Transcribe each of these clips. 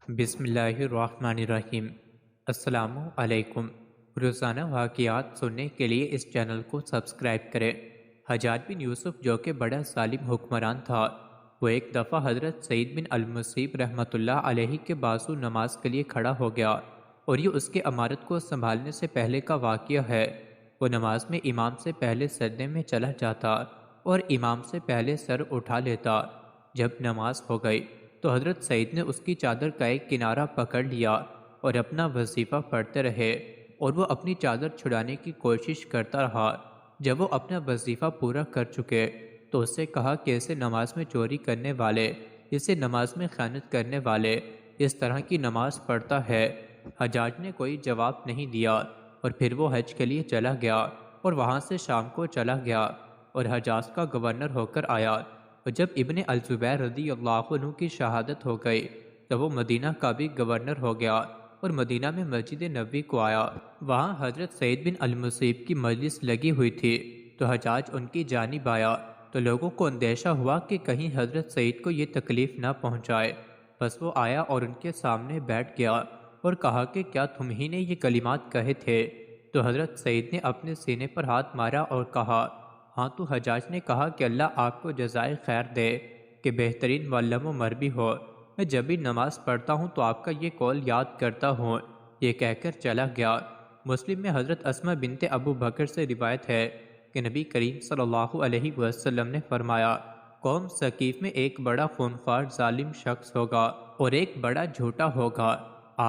بسم اللہ الرحمن الرحیم۔ السلام علیکم۔ روزانہ واقعات سننے کے لیے اس چینل کو سبسکرائب کریں۔ حجاج بن یوسف جو کہ بڑا ظالم حکمران تھا، وہ ایک دفعہ حضرت سعید بن المسیب رحمۃ اللہ علیہ کے بازو نماز کے لیے کھڑا ہو گیا، اور یہ اس کے امارت کو سنبھالنے سے پہلے کا واقعہ ہے۔ وہ نماز میں امام سے پہلے سجدے میں چلا جاتا اور امام سے پہلے سر اٹھا لیتا۔ جب نماز ہو گئی تو حضرت سعید نے اس کی چادر کا ایک کنارہ پکڑ لیا اور اپنا وظیفہ پڑھتے رہے، اور وہ اپنی چادر چھڑانے کی کوشش کرتا رہا۔ جب وہ اپنا وظیفہ پورا کر چکے تو اس سے کہا کہ اسے نماز میں چوری کرنے والے، اسے نماز میں خیانت کرنے والے اس طرح کی نماز پڑھتا ہے۔ حجاج نے کوئی جواب نہیں دیا، اور پھر وہ حج کے لیے چلا گیا اور وہاں سے شام کو چلا گیا اور حجاز کا گورنر ہو کر آیا۔ اور جب ابن الزبیر رضی اللہ عنہ کی شہادت ہو گئی تو وہ مدینہ کا بھی گورنر ہو گیا اور مدینہ میں مسجد نبوی کو آیا۔ وہاں حضرت سعید بن المسیب کی مجلس لگی ہوئی تھی تو حجاج ان کی جانب آیا، تو لوگوں کو اندیشہ ہوا کہ کہیں حضرت سعید کو یہ تکلیف نہ پہنچائے۔ بس وہ آیا اور ان کے سامنے بیٹھ گیا اور کہا کہ کیا تم ہی نے یہ کلمات کہے تھے؟ تو حضرت سعید نے اپنے سینے پر ہاتھ مارا اور کہا، ہاں۔ تو حجاج نے کہا کہ اللہ آپ کو جزائے خیر دے کہ بہترین معلم و مربی ہو، میں جب بھی نماز پڑھتا ہوں تو آپ کا یہ قول یاد کرتا ہوں۔ یہ کہہ کر چلا گیا۔ مسلم میں حضرت اسماء بنت ابو بکر سے روایت ہے کہ نبی کریم صلی اللہ علیہ وسلم نے فرمایا، قوم ثقیف میں ایک بڑا خونخوار ظالم شخص ہوگا اور ایک بڑا جھوٹا ہوگا۔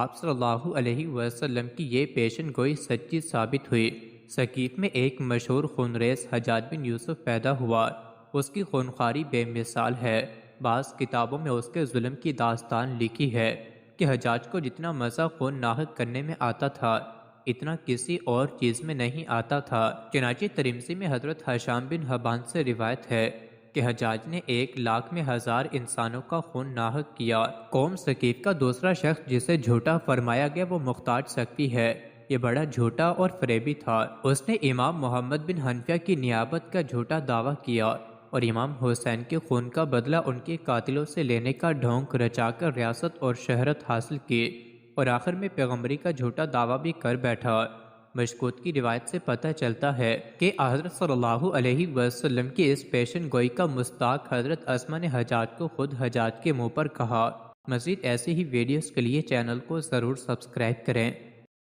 آپ صلی اللہ علیہ وسلم کی یہ پیشن گوئی سچی ثابت ہوئی۔ ثقیف میں ایک مشہور خونریز حجاج بن یوسف پیدا ہوا۔ اس کی خونخواری بے مثال ہے۔ بعض کتابوں میں اس کے ظلم کی داستان لکھی ہے کہ حجاج کو جتنا مزہ خون ناحق کرنے میں آتا تھا اتنا کسی اور چیز میں نہیں آتا تھا۔ چنانچہ ترمذی میں حضرت ہشام بن حبان سے روایت ہے کہ حجاج نے 1,00,000 میں 1000 انسانوں کا خون ناحق کیا۔ قوم ثقیف کا دوسرا شخص جسے جھوٹا فرمایا گیا وہ مختار ثقفی ہے۔ یہ بڑا جھوٹا اور فریبی تھا۔ اس نے امام محمد بن حنفیہ کی نیابت کا جھوٹا دعویٰ کیا اور امام حسین کے خون کا بدلہ ان کے قاتلوں سے لینے کا ڈھونگ رچا کر ریاست اور شہرت حاصل کی، اور آخر میں پیغمبری کا جھوٹا دعویٰ بھی کر بیٹھا۔ مشکوت کی روایت سے پتہ چلتا ہے کہ حضرت صلی اللہ علیہ وسلم کی اس پیشن گوئی کا مستاق حضرت اسماء نے حجاج کو خود حجاج کے منہ پر کہا۔ مزید ایسی ہی ویڈیوز کے لیے چینل کو ضرور سبسکرائب کریں۔